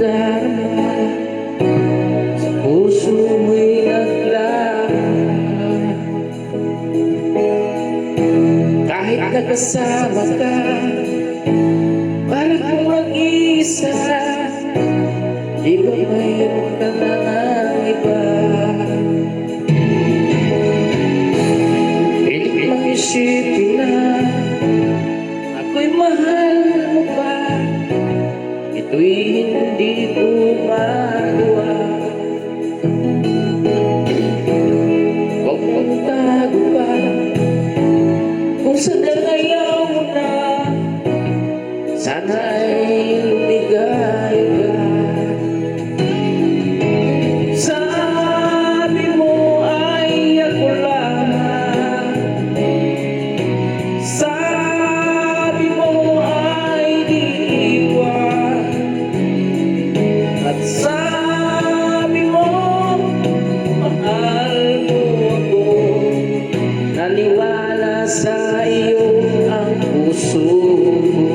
nadarama sa puso mo'y naglaman. Kahit nakasama ka, para kang mag-isa, di ba mayroon ka ng iba? Pilit mang isipin na ako'y mahal mo pa, ito'y hindi ko magawa. Huwag mong tago pa kung sadyang ayaw mo na, sana ay lumigay ka. Sabi mo ay ako lamang, sabi mo ay di iwan, at sabi mo mahal mo ako. Naniwala sa iyo ang puso ko.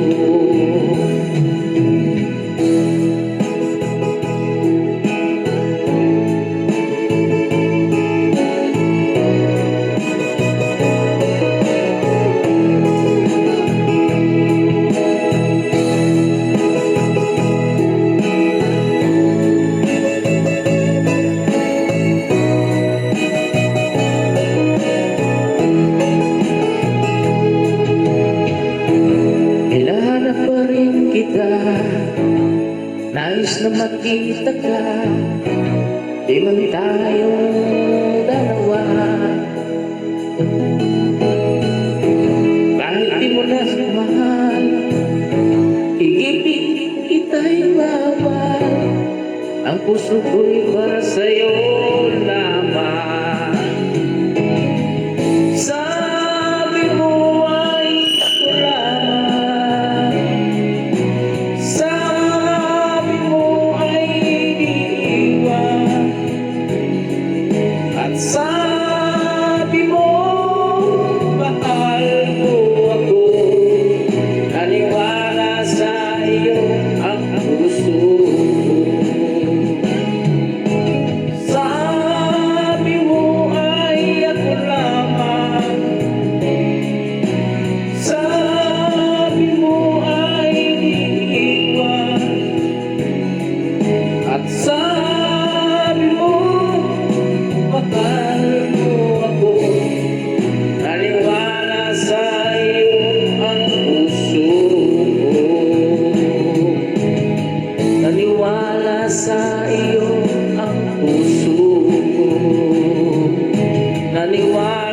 Hinahanap pa rin kita, nais na makita ka, di man tayong dalawa. Kahit di mo na mahal, igibig kita'y bawal, ang puso ko'y para sa'yo lamang. Sabi mo ay ako lamang, sabi mo ay di iwan, at sabi mo mahal mo ako. Naniwala sa iyo ang puso ko. Sabi mo ay ako lamang, sabi mo ay di iwan, at sabi mo mahal mo ako. Naniwala sa iyo ang puso ko. Naniwala sa iyo ang puso ko. Naniwala